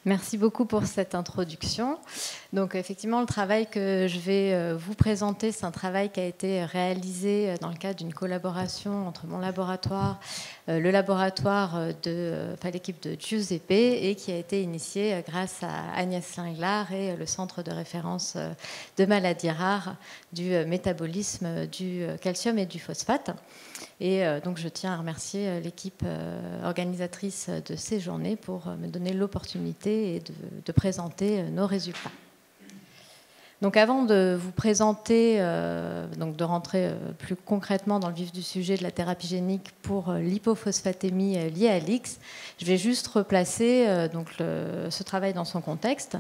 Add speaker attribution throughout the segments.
Speaker 1: Merci beaucoup pour cette introduction. Donc effectivement, le travail que je vais vous présenter, c'est un travail qui a été réalisé dans le cadre d'une collaboration entre mon laboratoire, le laboratoire de l'équipe de Giuseppe, et qui a été initié grâce à Agnès Linglard et le Centre de référence de maladies rares du métabolisme du calcium et du phosphate. Et donc je tiens à remercier l'équipe organisatrice de ces journées pour me donner l'opportunité de présenter nos résultats. Donc avant de vous présenter, donc de rentrer plus concrètement dans le vif du sujet de la thérapie génique pour l'hypophosphatémie liée à l'X, je vais juste replacer ce travail dans son contexte,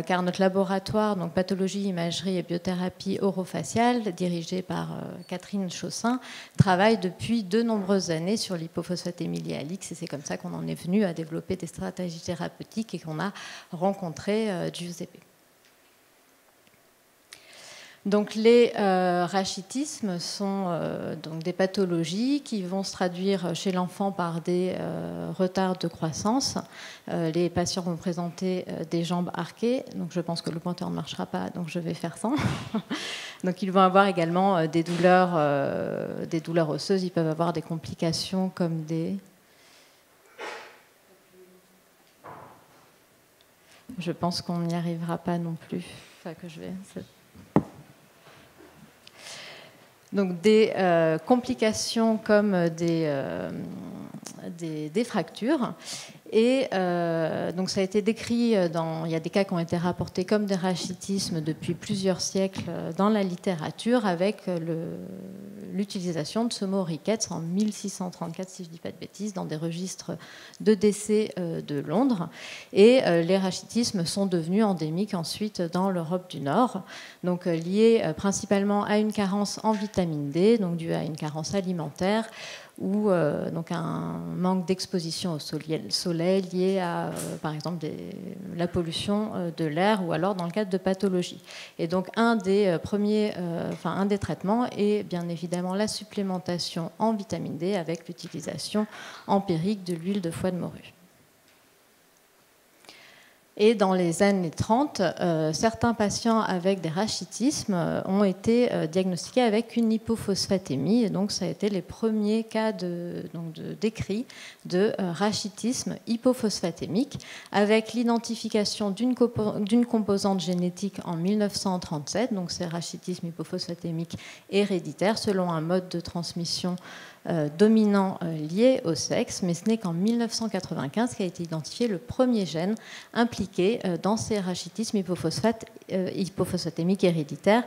Speaker 1: car notre laboratoire, donc pathologie, imagerie et biothérapie orofaciale, dirigé par Catherine Chaussin, travaille depuis de nombreuses années sur l'hypophosphatémie liée à l'X, et c'est comme ça qu'on en est venu à développer des stratégies thérapeutiques et qu'on a rencontré Giuseppe. Donc, les rachitismes sont donc des pathologies qui vont se traduire chez l'enfant par des retards de croissance. Les patients vont présenter des jambes arquées. Donc, je pense que le pointeur ne marchera pas, donc je vais faire sans. Donc, ils vont avoir également des douleurs osseuses. Ils peuvent avoir des complications comme des... Je pense qu'on n'y arrivera pas non plus. Enfin, que je vais... Donc des complications comme des fractures. Et donc ça a été décrit, il y a des cas qui ont été rapportés comme des rachitismes depuis plusieurs siècles dans la littérature, avec l'utilisation de ce mot rickets en 1634, si je ne dis pas de bêtises, dans des registres de décès de Londres. Et les rachitismes sont devenus endémiques ensuite dans l'Europe du Nord, donc liés principalement à une carence en vitamine D, donc due à une carence alimentaire, ou donc un manque d'exposition au soleil lié à, par exemple, la pollution de l'air, ou alors dans le cadre de pathologies. Et donc un des traitements est bien évidemment la supplémentation en vitamine D avec l'utilisation empirique de l'huile de foie de morue. Et dans les années 30, certains patients avec des rachitismes ont été diagnostiqués avec une hypophosphatémie. Et donc, ça a été les premiers cas décrits de rachitisme hypophosphatémique, avec l'identification d'une composante génétique en 1937. Donc, c'est rachitisme hypophosphatémique héréditaire, selon un mode de transmission dominant lié au sexe, mais ce n'est qu'en 1995 qu'a été identifié le premier gène impliqué dans ces rachitismes hypophosphatémiques héréditaires,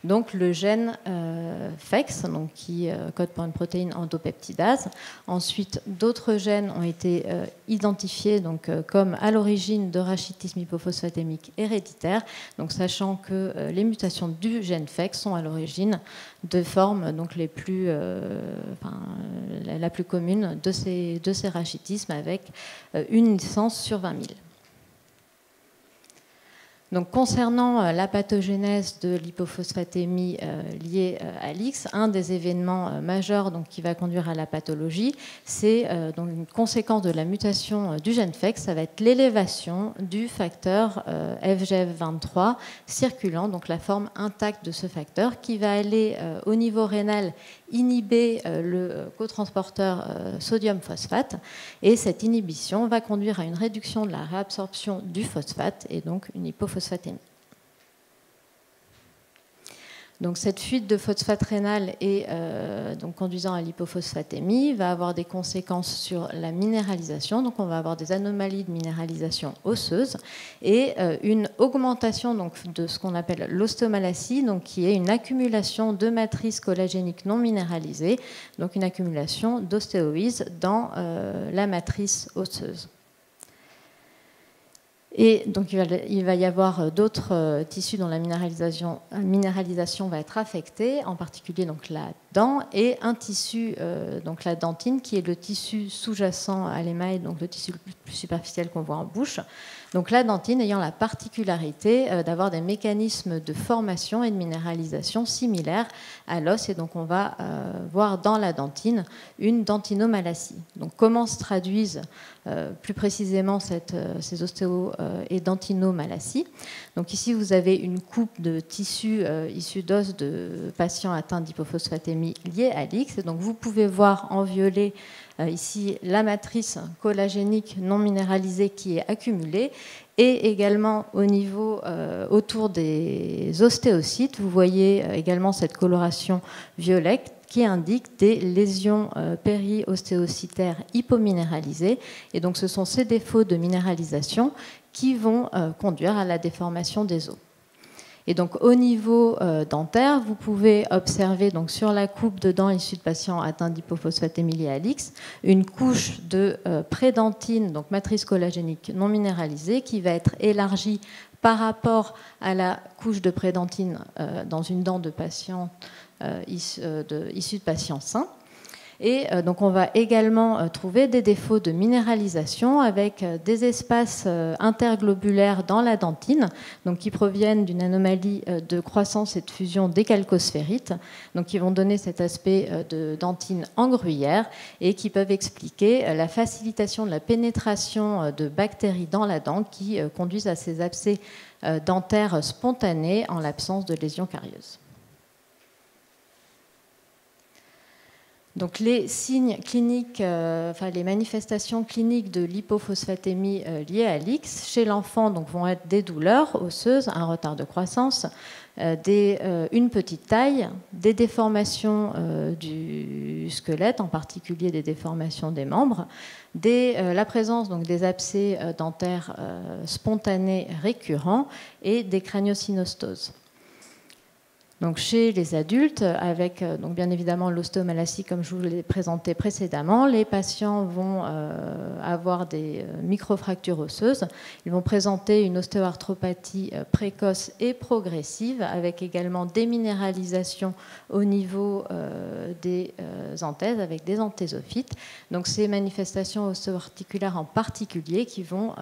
Speaker 1: donc le gène FEX, donc qui code pour une protéine endopeptidase. Ensuite, d'autres gènes ont été identifiés donc, comme à l'origine de rachitisme hypophosphatémique héréditaire, donc sachant que les mutations du gène FEX sont à l'origine de formes donc les plus, la plus commune de ces rachitismes, avec une naissance sur 20 000. Donc, concernant la pathogénèse de l'hypophosphatémie liée à l'X, un des événements majeurs donc, qui va conduire à la pathologie, c'est donc une conséquence de la mutation du gène FEX, ça va être l'élévation du facteur FGF23 circulant, donc la forme intacte de ce facteur, qui va aller au niveau rénal inhiber le cotransporteur sodium-phosphate, et cette inhibition va conduire à une réduction de la réabsorption du phosphate et donc une hypophosphatémie. Donc cette fuite de phosphate rénal et donc conduisant à l'hypophosphatémie va avoir des conséquences sur la minéralisation. Donc on va avoir des anomalies de minéralisation osseuse et une augmentation donc, de ce qu'on appelle l'ostéomalacie, donc qui est une accumulation de matrices collagéniques non minéralisées, donc une accumulation d'ostéoïdes dans la matrice osseuse. Et donc, il va y avoir d'autres tissus dont la minéralisation va être affectée, en particulier donc, la dent et un tissu, donc la dentine, qui est le tissu sous-jacent à l'émail, donc le tissu le plus superficiel qu'on voit en bouche. Donc la dentine ayant la particularité d'avoir des mécanismes de formation et de minéralisation similaires à l'os. Et donc on va voir dans la dentine une dentinomalacie. Donc comment se traduisent plus précisément ces ostéo- et dentinomalacies. Donc ici vous avez une coupe de tissu issu d'os de patients atteints d'hypophosphatémie liée à l'X. Donc vous pouvez voir en violet ici la matrice collagénique non minéralisée qui est accumulée, et également au niveau autour des ostéocytes, vous voyez également cette coloration violette qui indique des lésions périostéocytaires hypominéralisées. Et donc ce sont ces défauts de minéralisation qui vont conduire à la déformation des os. Et donc au niveau dentaire, vous pouvez observer donc, sur la coupe de dents issue de patients atteints d'hypophosphatémie liée à l'X, une couche de prédentine, donc matrice collagénique non minéralisée, qui va être élargie par rapport à la couche de prédentine dans une dent de patient issue de patients sains. Et donc on va également trouver des défauts de minéralisation avec des espaces interglobulaires dans la dentine, donc qui proviennent d'une anomalie de croissance et de fusion des calcosphérites, donc qui vont donner cet aspect de dentine en gruyère et qui peuvent expliquer la facilitation de la pénétration de bactéries dans la dent qui conduisent à ces abcès dentaires spontanés en l'absence de lésions carieuses. Donc les signes cliniques, les manifestations cliniques de l'hypophosphatémie liée à l'X chez l'enfant vont être des douleurs osseuses, un retard de croissance, une petite taille, des déformations du squelette, en particulier des déformations des membres, la présence des abcès dentaires spontanés récurrents et des craniocynostoses. Donc chez les adultes, avec bien évidemment l'ostéomalacie comme je vous l'ai présenté précédemment, les patients vont avoir des microfractures osseuses. Ils vont présenter une ostéoarthropathie précoce et progressive, avec également des minéralisations au niveau des anthèses, avec des anthésophytes. Donc ces manifestations ostéo-articulaires en particulier qui vont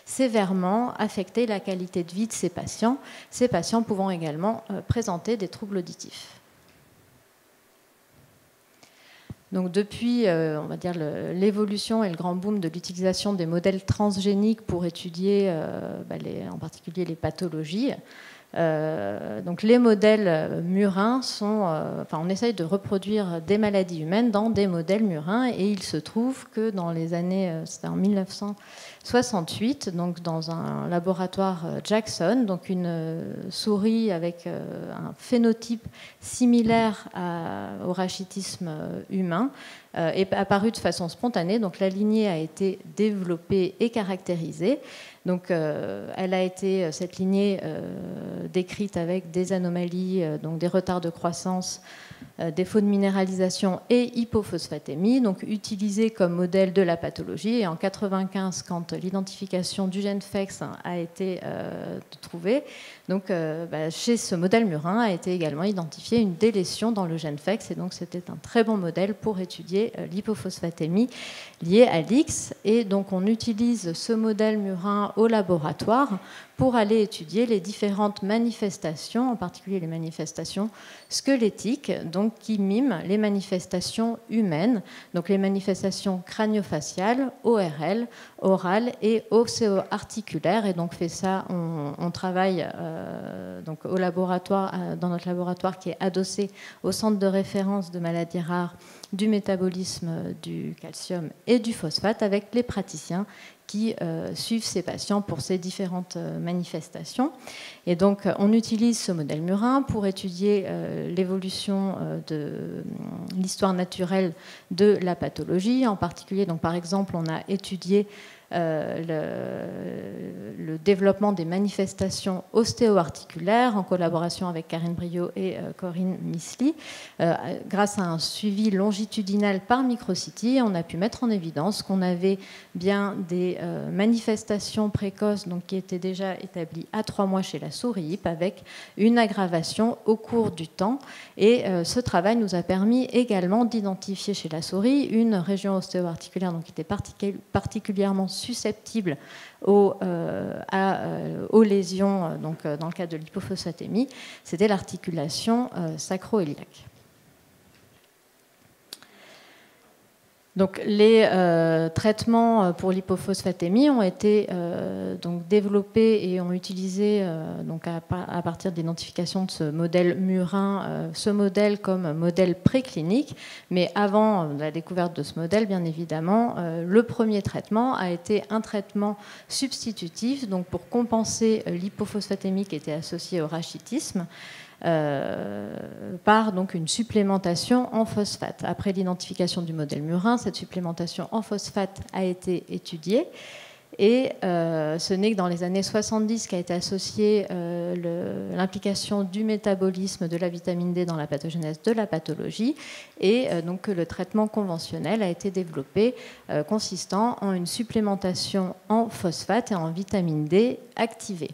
Speaker 1: sévèrement affecter la qualité de vie de ces patients. Ces patients pouvant également présenter des troubles auditifs. Donc depuis, on va dire, l'évolution et le grand boom de l'utilisation des modèles transgéniques pour étudier en particulier les pathologies, donc les modèles murins on essaye de reproduire des maladies humaines dans des modèles murins, et il se trouve que dans les années, c'était en 1968, donc dans un laboratoire Jackson, donc une souris avec un phénotype similaire au rachitisme humain, est apparue de façon spontanée. Donc la lignée a été développée et caractérisée. Donc cette lignée décrite avec des anomalies, donc des retards de croissance, défauts de minéralisation et hypophosphatémie, donc utilisée comme modèle de la pathologie. Et en 1995, quand l'identification du gène FEX a été trouvée, donc chez ce modèle murin a été également identifiée une délétion dans le gène FEX, et donc c'était un très bon modèle pour étudier l'hypophosphatémie liée à l'X. Et donc on utilise ce modèle murin au laboratoire pour aller étudier les différentes manifestations, en particulier les manifestations squelettiques, donc qui miment les manifestations humaines, donc les manifestations crânio-faciales, ORL, orales et osseo-articulaires. Et donc fait ça, on travaille donc au laboratoire, dans notre laboratoire qui est adossé au centre de référence de maladies rares du métabolisme du calcium et du phosphate, avec les praticiens qui suivent ces patients pour ces différentes manifestations. Et donc, on utilise ce modèle murin pour étudier l'évolution de l'histoire naturelle de la pathologie. En particulier, donc, par exemple, on a étudié le développement des manifestations ostéo-articulaires en collaboration avec Karine Briot et Corinne Misli. Grâce à un suivi longitudinal par Microcity, on a pu mettre en évidence qu'on avait bien des manifestations précoces donc, qui étaient déjà établies à 3 mois chez la souris HIP avec une aggravation au cours du temps. Et ce travail nous a permis également d'identifier chez la souris une région ostéo-articulaire donc, qui était particulièrement susceptible aux lésions donc, dans le cadre de l'hypophosphatémie, c'était l'articulation sacro-iliaque. Donc, les traitements pour l'hypophosphatémie ont été donc développés et ont utilisé donc à partir de l'identification de ce modèle murin, ce modèle comme modèle préclinique. Mais avant la découverte de ce modèle, bien évidemment, le premier traitement a été un traitement substitutif donc pour compenser l'hypophosphatémie qui était associée au rachitisme. Par donc une supplémentation en phosphate. Après l'identification du modèle murin, cette supplémentation en phosphate a été étudiée et ce n'est que dans les années 70 qu'a été associée l'implication du métabolisme de la vitamine D dans la pathogénèse de la pathologie et donc que le traitement conventionnel a été développé consistant en une supplémentation en phosphate et en vitamine D activée.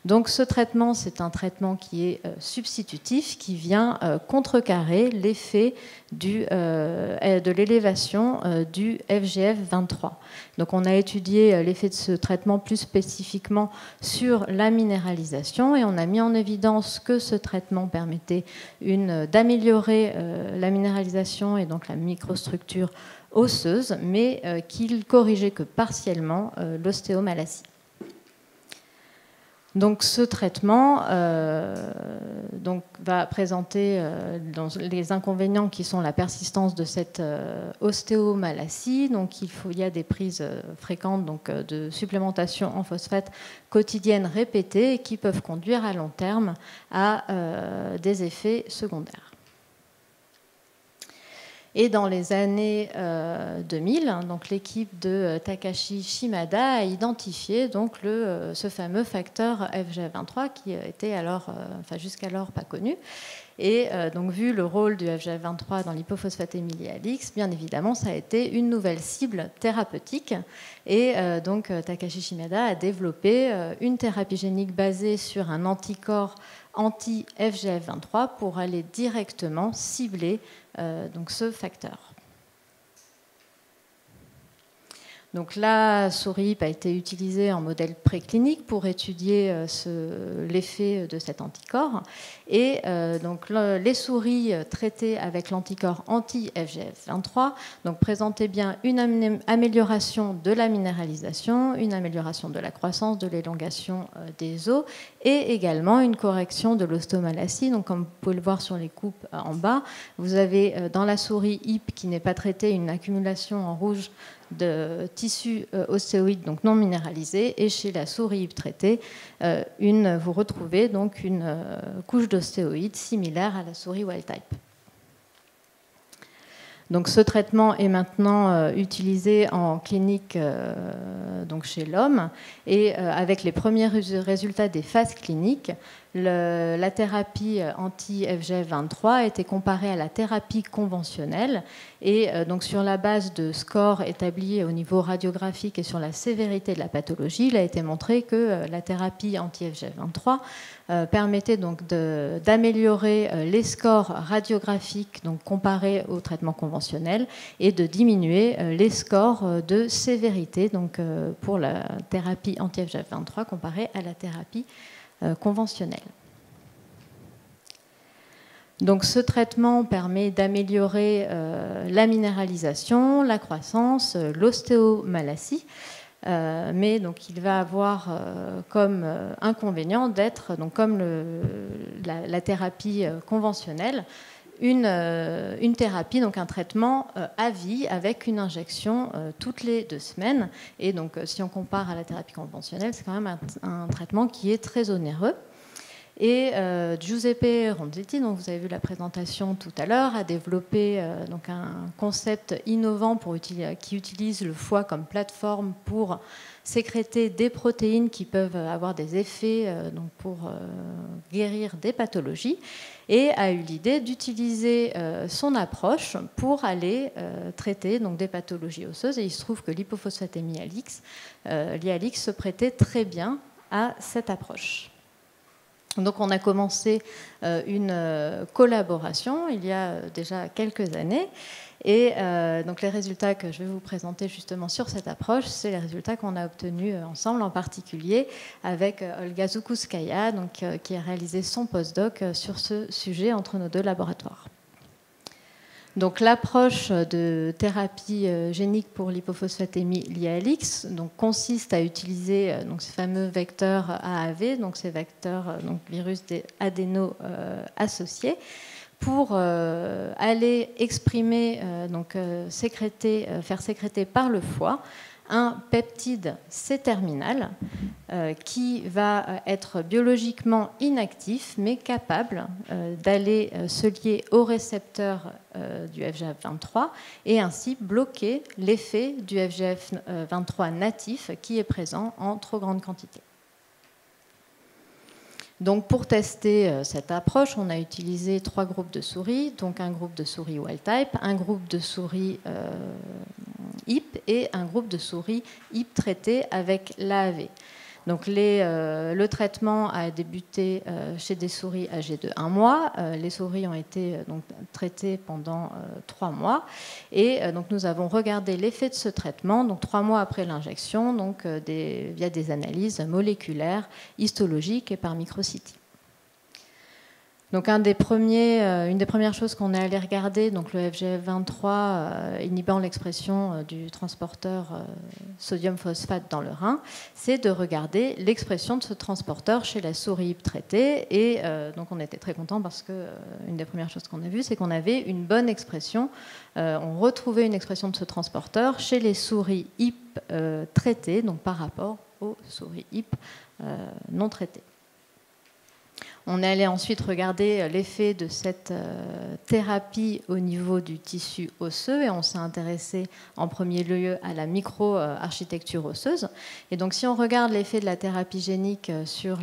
Speaker 1: Donc ce traitement, c'est un traitement qui est substitutif, qui vient contrecarrer l'effet de l'élévation du FGF23. Donc on a étudié l'effet de ce traitement plus spécifiquement sur la minéralisation et on a mis en évidence que ce traitement permettait d'améliorer la minéralisation et donc la microstructure osseuse, mais qu'il corrigeait que partiellement l'ostéomalacie. Donc ce traitement donc, va présenter les inconvénients qui sont la persistance de cette ostéomalacie. Donc il y a des prises fréquentes donc, de supplémentation en phosphate quotidienne répétée qui peuvent conduire à long terme à des effets secondaires. Et dans les années 2000, donc l'équipe de Takashi Shimada a identifié donc ce fameux facteur FGF23 qui était alors, jusqu'alors pas connu. Et donc vu le rôle du FGF23 dans l'hypophosphatémie liée à l'X, bien évidemment, ça a été une nouvelle cible thérapeutique. Et donc Takashi Shimada a développé une thérapie génique basée sur un anticorps anti-FGF23 pour aller directement cibler donc ce facteur. Donc la souris HIP a été utilisée en modèle préclinique pour étudier l'effet de cet anticorps. Et donc les souris traitées avec l'anticorps anti-FGF23 donc, présentaient bien une amélioration de la minéralisation, une amélioration de la croissance, de l'élongation des os et également une correction de l'ostéomalacie. Donc comme vous pouvez le voir sur les coupes en bas, vous avez dans la souris HIP qui n'est pas traitée une accumulation en rouge de tissus ostéoïdes donc non minéralisés et chez la souris HIP traitée, vous retrouvez donc une couche d'ostéoïdes similaire à la souris wild type. Donc ce traitement est maintenant utilisé en clinique donc chez l'homme et avec les premiers résultats des phases cliniques, la thérapie anti-FGF23 a été comparée à la thérapie conventionnelle et donc sur la base de scores établis au niveau radiographique et sur la sévérité de la pathologie, il a été montré que la thérapie anti-FGF23 permettait donc d'améliorer les scores radiographiques donc comparés au traitement conventionnel et de diminuer les scores de sévérité donc pour la thérapie anti-FGF23 comparée à la thérapie conventionnelle. Donc ce traitement permet d'améliorer la minéralisation, la croissance, l'ostéomalacie, mais donc il va avoir comme inconvénient d'être, donc comme la thérapie conventionnelle, une thérapie, donc un traitement à vie avec une injection toutes les 2 semaines. Et donc si on compare à la thérapie conventionnelle, c'est quand même un traitement qui est très onéreux. Et Giuseppe Ronzetti, dont vous avez vu la présentation tout à l'heure, a développé donc un concept innovant qui utilise le foie comme plateforme pour sécréter des protéines qui peuvent avoir des effets donc pour guérir des pathologies, et a eu l'idée d'utiliser son approche pour aller traiter donc des pathologies osseuses. Et il se trouve que l'hypophosphatémie l'IALIX se prêtait très bien à cette approche. Donc on a commencé une collaboration il y a déjà quelques années, et donc les résultats que je vais vous présenter justement sur cette approche, c'est les résultats qu'on a obtenus ensemble, en particulier avec Olga Zukouskaya, donc, qui a réalisé son postdoc sur ce sujet entre nos deux laboratoires. Donc l'approche de thérapie génique pour l'hypophosphatémie l'IALIX consiste à utiliser donc ces fameux vecteurs AAV, donc ces vecteurs donc virus adéno associés, pour aller exprimer, faire sécréter par le foie un peptide C-terminal qui va être biologiquement inactif mais capable d'aller se lier au récepteur du FGF23 et ainsi bloquer l'effet du FGF23 natif qui est présent en trop grande quantité. Donc pour tester cette approche, on a utilisé 3 groupes de souris, donc un groupe de souris wild-type, un groupe de souris HIP et un groupe de souris HIP traité avec l'AAV. Donc le traitement a débuté chez des souris âgées de 1 mois. Les souris ont été donc traitées pendant 3 mois. Et donc nous avons regardé l'effet de ce traitement donc 3 mois après l'injection, donc via des analyses moléculaires, histologiques et par microCT. Donc une des premières choses qu'on est allé regarder, donc le FGF23 inhibant l'expression du transporteur sodium phosphate dans le rein, c'est de regarder l'expression de ce transporteur chez la souris HIP traitée. Et donc on était très contents parce que une des premières choses qu'on a vues, c'est qu'on avait une bonne expression. On retrouvait une expression de ce transporteur chez les souris HIP traitées, donc par rapport aux souris HIP non traitées. On est allé ensuite regarder l'effet de cette thérapie au niveau du tissu osseux et on s'est intéressé en premier lieu à la micro-architecture osseuse. Et donc si on regarde l'effet de la thérapie génique sur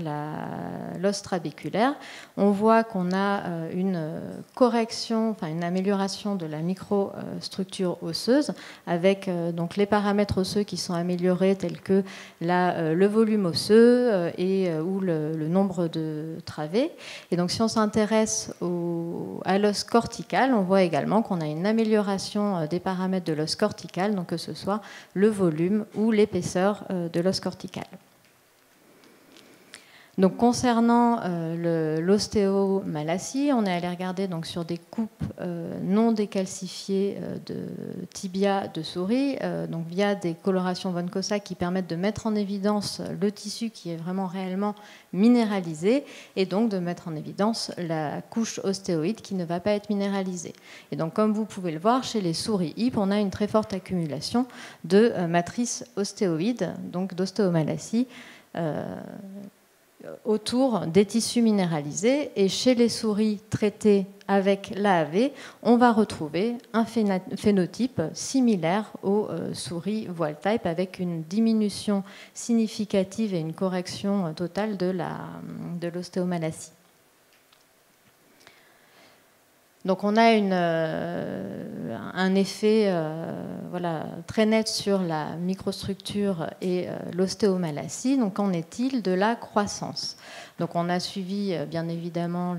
Speaker 1: l'os trabéculaire, on voit qu'on a une correction, enfin une amélioration de la microstructure osseuse avec donc les paramètres osseux qui sont améliorés tels que le volume osseux ou le nombre de travées. Et donc si on s'intéresse à l'os cortical, on voit également qu'on a une amélioration des paramètres de l'os cortical, donc que ce soit le volume ou l'épaisseur de l'os cortical. Donc, concernant l'ostéomalacie, on est allé regarder donc, sur des coupes non décalcifiées de tibia de souris, donc via des colorations von Cossa qui permettent de mettre en évidence le tissu qui est vraiment réellement minéralisé et donc de mettre en évidence la couche ostéoïde qui ne va pas être minéralisée. Et donc, comme vous pouvez le voir, chez les souris HIP, on a une très forte accumulation de matrices ostéoïdes, donc d'ostéomalacie, autour des tissus minéralisés. Et chez les souris traitées avec l'AAV, on va retrouver un phénotype similaire aux souris wild-type avec une diminution significative et une correction totale de l'ostéomalacie. Donc on a un effet très net sur la microstructure et l'ostéomalacie. Donc qu'en est-il de la croissance? Donc on a suivi bien évidemment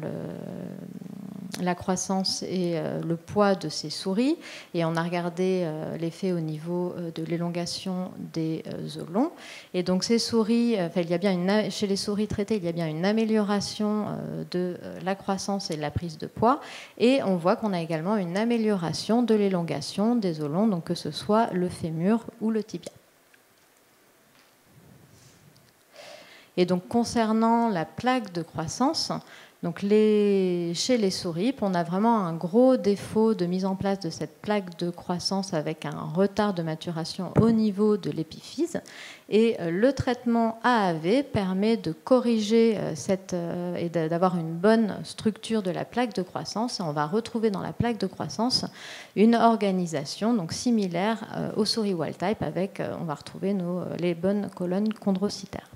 Speaker 1: la croissance et le poids de ces souris et on a regardé l'effet au niveau de l'élongation des os longs. Et donc ces souris, chez les souris traitées, il y a bien une amélioration de la croissance et de la prise de poids. Et on voit qu'on a également une amélioration de l'élongation des os longs, donc que ce soit le fémur ou le tibia. Et donc concernant la plaque de croissance, donc chez les souris, on a vraiment un gros défaut de mise en place de cette plaque de croissance avec un retard de maturation au niveau de l'épiphyse. Et le traitement AAV permet de corriger et d'avoir une bonne structure de la plaque de croissance. Et on va retrouver dans la plaque de croissance une organisation donc similaire aux souris wild type avec, on va retrouver les bonnes colonnes chondrocytaires.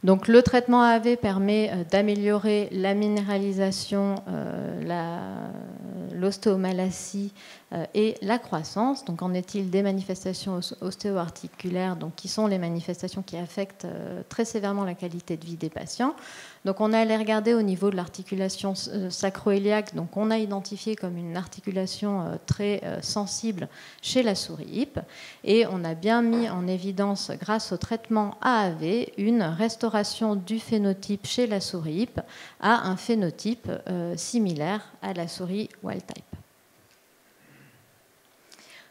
Speaker 1: Donc, le traitement AAV permet d'améliorer la minéralisation, l'ostéomalacie et la croissance. Donc, en est-il des manifestations ostéo-articulaires, donc, qui sont les manifestations qui affectent très sévèrement la qualité de vie des patients. Donc, on est allé regarder au niveau de l'articulation sacro-iliaque. Donc, on a identifié comme une articulation très sensible chez la souris hip. Et on a bien mis en évidence, grâce au traitement AAV, une restauration du phénotype chez la souris hip à un phénotype similaire à la souris wild type.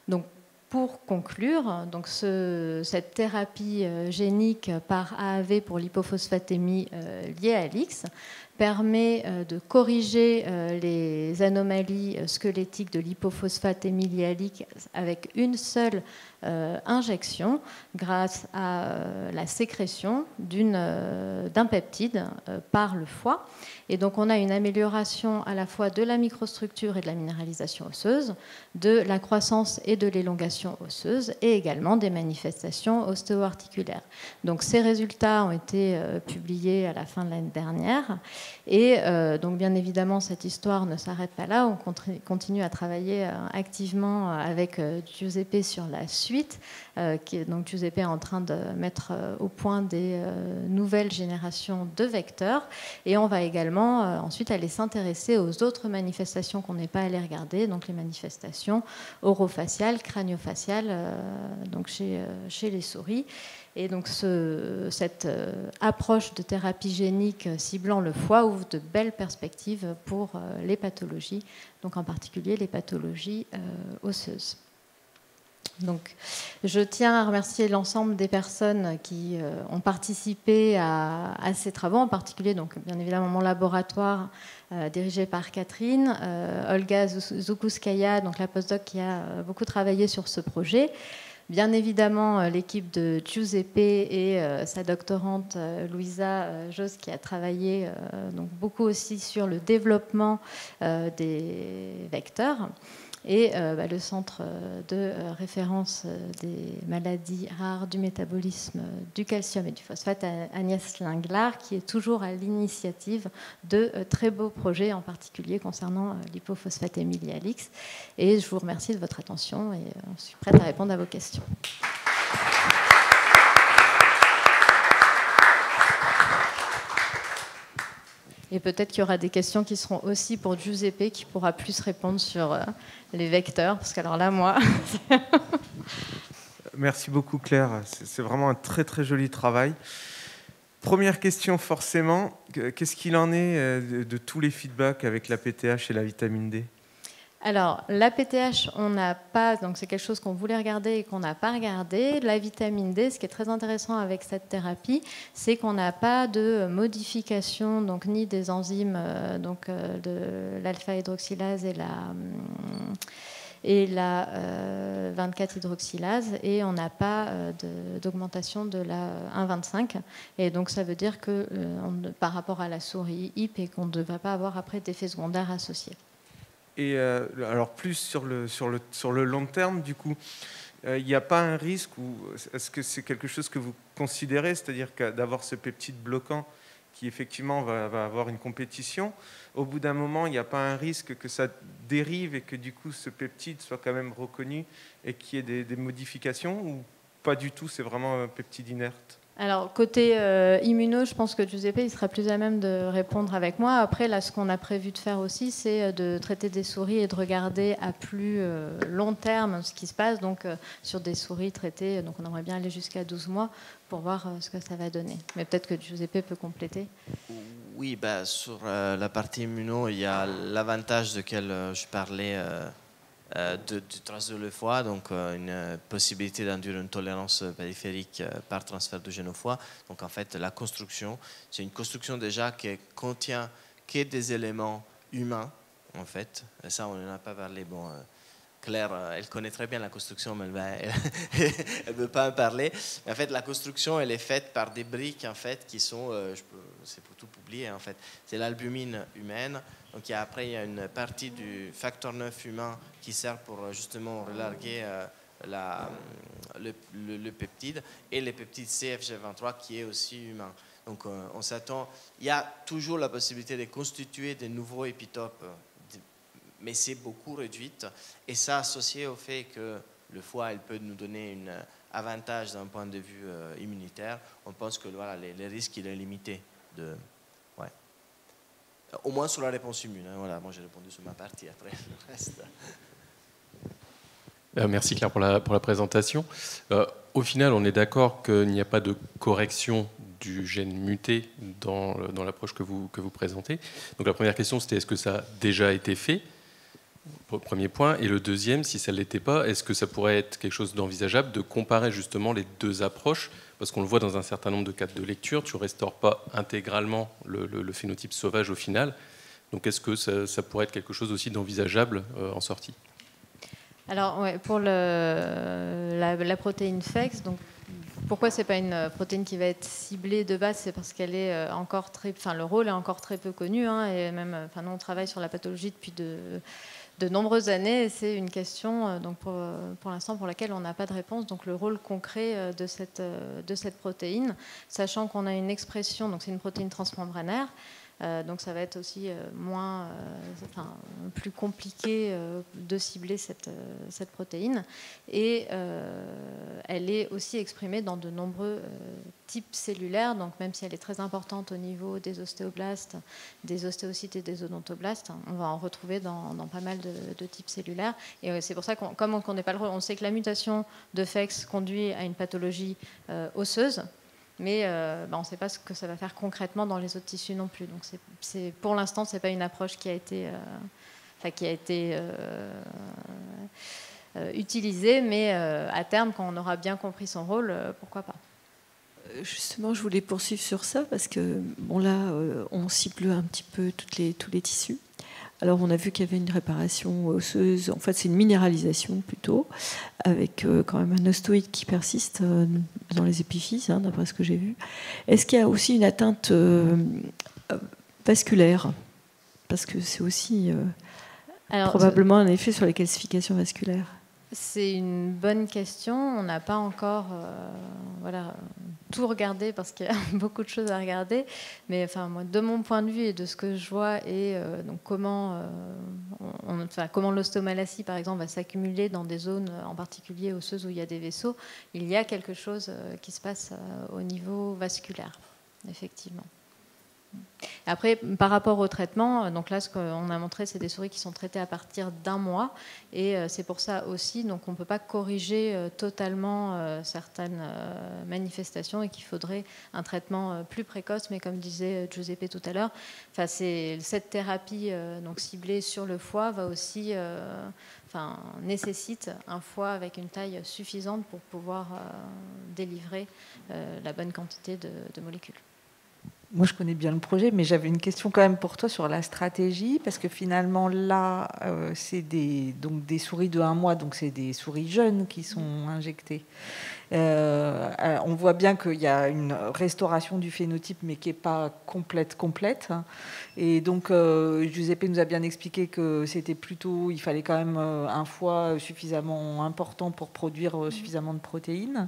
Speaker 1: Donc, pour conclure, donc cette thérapie génique par AAV pour l'hypophosphatémie liée à l'X permet de corriger les anomalies squelettiques de l'hypophosphatémie liée à l'X avec une seule injection grâce à la sécrétion d'un peptide par le foie. Et donc on a une amélioration à la fois de la microstructure et de la minéralisation osseuse, de la croissance et de l'élongation osseuse, et également des manifestations ostéo-articulaires. Donc ces résultats ont été publiés à la fin de l'année dernière. Et donc bien évidemment, cette histoire ne s'arrête pas là. On continue à travailler activement avec Giuseppe sur la suite. Donc Giuseppe est en train de mettre au point des nouvelles générations de vecteurs. Et on va également ensuite aller s'intéresser aux autres manifestations qu'on n'est pas allé regarder, donc les manifestations orofaciales, crâniofaciales, donc chez les souris. Et donc cette approche de thérapie génique ciblant le foie ouvre de belles perspectives pour les pathologies, donc en particulier les pathologies osseuses. Donc, je tiens à remercier l'ensemble des personnes qui ont participé à ces travaux, en particulier, donc, bien évidemment, mon laboratoire dirigé par Catherine, Olga Zukouskaya, donc la postdoc qui a beaucoup travaillé sur ce projet. Bien évidemment, l'équipe de Giuseppe et sa doctorante Louisa Jos qui a travaillé donc beaucoup aussi sur le développement des vecteurs. Et le centre de référence des maladies rares du métabolisme du calcium et du phosphate, Agnès Linglard, qui est toujours à l'initiative de très beaux projets, en particulier concernant l'hypophosphatémie liée à l'X. Et je vous remercie de votre attention et je suis prête à répondre à vos questions. Et peut-être qu'il y aura des questions qui seront aussi pour Giuseppe, qui pourra plus répondre sur les vecteurs, parce qu'alors là, moi...
Speaker 2: Merci beaucoup, Claire. C'est vraiment un très, très joli travail. Première question, forcément. Qu'est-ce qu'il en est de tous les feedbacks avec la PTH et la vitamine D ?
Speaker 1: Alors, la PTH, on n'a pas, donc c'est quelque chose qu'on voulait regarder et qu'on n'a pas regardé. La vitamine D, ce qui est très intéressant avec cette thérapie, c'est qu'on n'a pas de modification, donc ni des enzymes de l'alpha-hydroxylase et la 24-hydroxylase, et on n'a pas d'augmentation de la 1,25. Et donc, ça veut dire que par rapport à la souris HIP, et qu'on ne devrait pas avoir après d'effets secondaires associés.
Speaker 2: Et alors plus sur le long terme, du coup, il n'y a pas un risque, ou est-ce que c'est quelque chose que vous considérez, c'est-à-dire d'avoir ce peptide bloquant qui effectivement va avoir une compétition, au bout d'un moment, il n'y a pas un risque que ça dérive et que du coup ce peptide soit quand même reconnu et qu'il y ait des modifications, ou pas du tout, c'est vraiment un peptide inerte ?
Speaker 1: Alors, côté immuno, je pense que Giuseppe il sera plus à même de répondre avec moi. Après, là, ce qu'on a prévu de faire aussi, c'est de traiter des souris et de regarder à plus long terme ce qui se passe, donc sur des souris traitées. Donc, on aimerait bien aller jusqu'à 12 mois pour voir ce que ça va donner. Mais peut-être que Giuseppe peut compléter.
Speaker 3: Oui, sur la partie immuno, il y a l'avantage duquel je parlais du transfert de foie, donc une possibilité d'induire une tolérance périphérique par transfert de gène au foie. Donc en fait, la construction, c'est une construction déjà qui contient que des éléments humains, en fait. Et ça, on n'en a pas parlé. Bon, Claire, elle connaît très bien la construction, mais elle ne veut pas en parler. Mais en fait, la construction, elle est faite par des briques, en fait, qui sont, c'est pour tout publier, en fait. C'est l'albumine humaine. Donc après, il y a une partie du facteur 9 humain qui sert pour justement relarguer le peptide, et le peptide CFG23 qui est aussi humain. Donc on s'attend, il y a toujours la possibilité de constituer de nouveaux épitopes, mais c'est beaucoup réduite, et ça associé au fait que le foie, elle peut nous donner un avantage d'un point de vue immunitaire, on pense que voilà, les risques, il est limité. Ouais. Au moins sur la réponse immune. Hein, voilà, moi j'ai répondu sur ma partie, après le reste.
Speaker 4: Merci Claire pour la présentation. Au final, on est d'accord qu'il n'y a pas de correction du gène muté dans l'approche que vous présentez. Donc la première question, c'était est-ce que ça a déjà été fait ? Premier point. Et le deuxième, si ça ne l'était pas, est-ce que ça pourrait être quelque chose d'envisageable de comparer justement les deux approches ? Parce qu'on le voit dans un certain nombre de cas de lecture, tu ne restaures pas intégralement le phénotype sauvage au final. Donc est-ce que ça pourrait être quelque chose aussi d'envisageable en sortie ?
Speaker 1: Alors, ouais, pour la protéine FEX, donc, pourquoi ce n'est pas une protéine qui va être ciblée de base ? C'est parce qu'elle est encore le rôle est encore très peu connu. Hein, et même, nous, on travaille sur la pathologie depuis de nombreuses années. Et c'est une question, donc pour l'instant, pour laquelle on n'a pas de réponse. Donc, le rôle concret de cette protéine, sachant qu'on a une expression, donc c'est une protéine transmembranaire. Donc ça va être aussi plus compliqué de cibler cette protéine. Et elle est aussi exprimée dans de nombreux types cellulaires. Donc même si elle est très importante au niveau des ostéoblastes, des ostéocytes et des odontoblastes, on va en retrouver dans pas mal de types cellulaires. Et c'est pour ça comme on ne connaît pas le rôle, on sait que la mutation de FEX conduit à une pathologie osseuse. Mais on ne sait pas ce que ça va faire concrètement dans les autres tissus non plus. Donc pour l'instant, ce n'est pas une approche qui a été utilisée, mais à terme, quand on aura bien compris son rôle, pourquoi pas.
Speaker 5: Justement, je voulais poursuivre sur ça, parce que là, on cible un petit peu tous les tissus. Alors, on a vu qu'il y avait une réparation osseuse, en fait, c'est une minéralisation plutôt, avec quand même un ostoïde qui persiste dans les épiphyses, hein, d'après ce que j'ai vu. Est-ce qu'il y a aussi une atteinte vasculaire ? Parce que c'est aussi probablement un effet sur les calcifications vasculaires.
Speaker 1: C'est une bonne question. On n'a pas encore tout regardé parce qu'il y a beaucoup de choses à regarder. Mais moi, de mon point de vue et de ce que je vois, et donc comment l'ostomalacie, par exemple, va s'accumuler dans des zones en particulier osseuses où il y a des vaisseaux, il y a quelque chose qui se passe au niveau vasculaire, effectivement. Après, par rapport au traitement, donc là, ce qu'on a montré, c'est des souris qui sont traitées à partir d'1 mois, et c'est pour ça aussi, donc on ne peut pas corriger totalement certaines manifestations, et qu'il faudrait un traitement plus précoce. Mais comme disait Giuseppe tout à l'heure, cette thérapie donc ciblée sur le foie va aussi nécessite un foie avec une taille suffisante pour pouvoir délivrer la bonne quantité de molécules.
Speaker 6: Moi, je connais bien le projet, mais j'avais une question quand même pour toi sur la stratégie, parce que finalement, là, c'est des souris de 1 mois, donc c'est des souris jeunes qui sont injectées. On voit bien qu'il y a une restauration du phénotype, mais qui n'est pas complète. Et donc, Giuseppe nous a bien expliqué que c'était plutôt, il fallait quand même un foie suffisamment important pour produire suffisamment de protéines.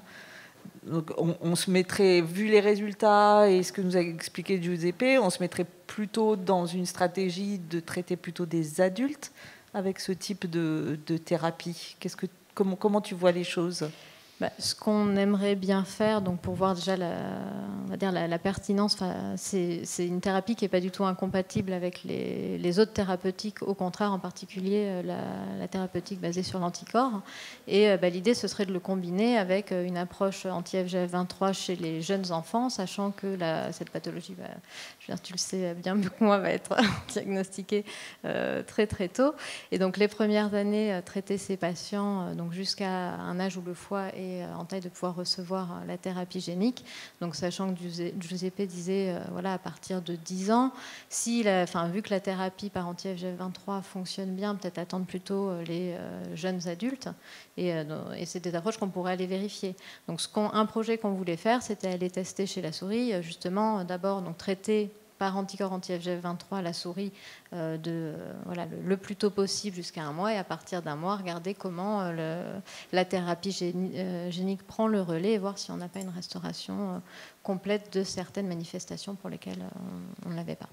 Speaker 6: Donc on se mettrait, vu les résultats et ce que nous a expliqué Giuseppe, on se mettrait plutôt dans une stratégie de traiter plutôt des adultes avec ce type de thérapie. Comment tu vois les choses ?
Speaker 1: Ce qu'on aimerait bien faire, donc pour voir déjà on va dire la pertinence, c'est une thérapie qui n'est pas du tout incompatible avec les autres thérapeutiques, au contraire, en particulier la thérapeutique basée sur l'anticorps. Et l'idée, ce serait de le combiner avec une approche anti-FGF23 chez les jeunes enfants, sachant que cette pathologie, je veux dire, tu le sais bien mieux que moi, va être diagnostiquée très très tôt. Et donc les premières années, traiter ces patients donc jusqu'à un âge où le foie est en taille de pouvoir recevoir la thérapie génique. Donc sachant que Giuseppe disait à partir de 10 ans, vu que la thérapie par anti-FGF23 fonctionne bien, peut-être attendre plutôt les jeunes adultes. Et c'est des approches qu'on pourrait aller vérifier. Donc un projet qu'on voulait faire, c'était aller tester chez la souris, justement d'abord traiter par anticorps anti-FGF23 la souris le plus tôt possible jusqu'à un mois, et à partir d'un mois, regarder comment la thérapie génique prend le relais et voir si on n'a pas une restauration complète de certaines manifestations pour lesquelles on ne l'avait pas.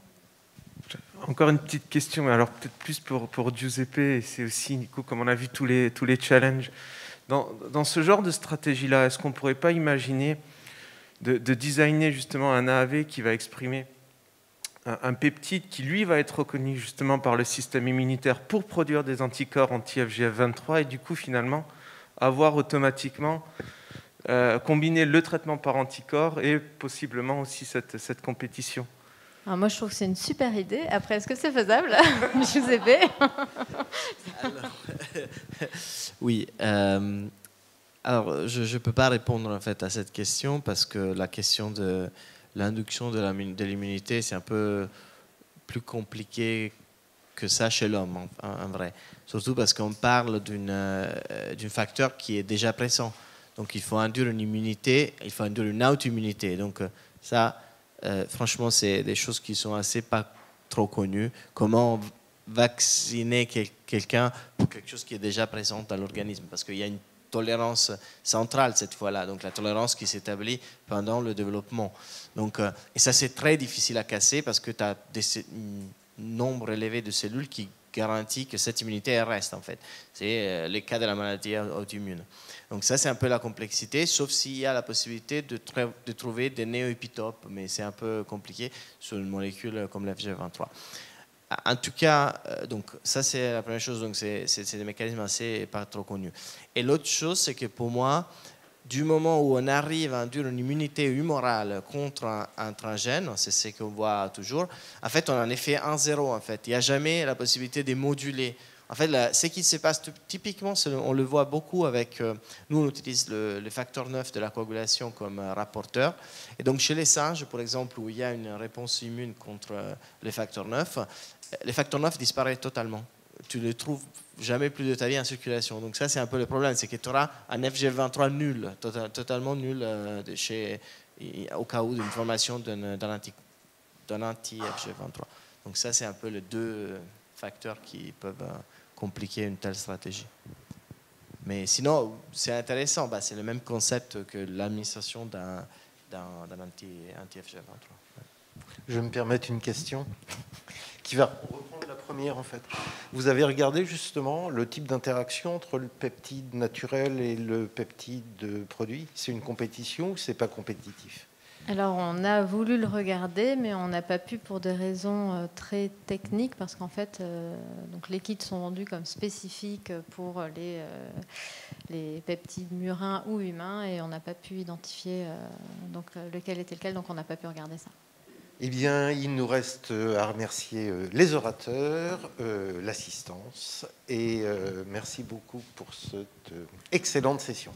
Speaker 2: Encore une petite question, mais alors peut-être plus pour Giuseppe, et c'est aussi, Nico, comme on a vu tous les challenges. Dans ce genre de stratégie-là, est-ce qu'on ne pourrait pas imaginer de designer justement un AAV qui va exprimer un peptide qui, lui, va être reconnu justement par le système immunitaire pour produire des anticorps anti-FGF23, et du coup, finalement, avoir automatiquement combiné le traitement par anticorps et possiblement aussi cette compétition?
Speaker 1: Alors moi, je trouve que c'est une super idée. Après, est-ce que c'est faisable, Giuseppe?
Speaker 3: Oui. Alors, je ne peux pas répondre en fait à cette question, parce que la question de l'induction de l'immunité, c'est un peu plus compliqué que ça chez l'homme, en vrai. Surtout parce qu'on parle d'un facteur qui est déjà présent. Donc, il faut induire une immunité, il faut induire une auto-immunité. Donc, ça, franchement, c'est des choses qui sont assez pas trop connues. Comment vacciner quelqu'un pour quelque chose qui est déjà présent dans l'organisme? Parce qu'il y a une tolérance centrale cette fois-là, donc la tolérance qui s'établit pendant le développement. Donc, et ça, c'est très difficile à casser, parce que tu as un nombre élevé de cellules qui garantit que cette immunité elle reste, en fait. C'est le cas de la maladie auto-immune. Donc ça, c'est un peu la complexité, sauf s'il y a la possibilité de trouver des néoépitopes, mais c'est un peu compliqué sur une molécule comme l'FGF23. En tout cas, donc ça c'est la première chose, donc c'est des mécanismes assez pas trop connus. Et l'autre chose, c'est que pour moi, du moment où on arrive à induire une immunité humorale contre un transgène, c'est ce qu'on voit toujours, en fait on a un effet 1-0 en fait. Il n'y a jamais la possibilité de moduler. En fait, ce qui se passe typiquement, on le voit beaucoup avec... nous, on utilise le facteur 9 de la coagulation comme rapporteur. Et donc, chez les singes, par exemple, où il y a une réponse immune contre les facteurs 9, les facteurs 9 disparaissent totalement. Tu ne les trouves jamais plus de ta vie en circulation. Donc ça, c'est un peu le problème. C'est que tu auras un FGF23 nul, totalement nul, au cas où d'une formation d'un anti-FGF23. Donc ça, c'est un peu les deux facteurs qui peuvent compliquer une telle stratégie. Mais sinon, c'est intéressant. C'est le même concept que l'administration d'un anti-FGF23.
Speaker 7: Je vais me permettre une question qui va reprendre la première, en fait. Vous avez regardé justement le type d'interaction entre le peptide naturel et le peptide produit? C'est une compétition ou c'est pas compétitif?
Speaker 1: Alors, on a voulu le regarder, mais on n'a pas pu pour des raisons très techniques, parce qu'en fait, donc les kits sont vendus comme spécifiques pour les peptides murins ou humains, et on n'a pas pu identifier lequel était lequel, donc on n'a pas pu regarder ça.
Speaker 7: Eh bien, il nous reste à remercier les orateurs, l'assistance, et merci beaucoup pour cette excellente session.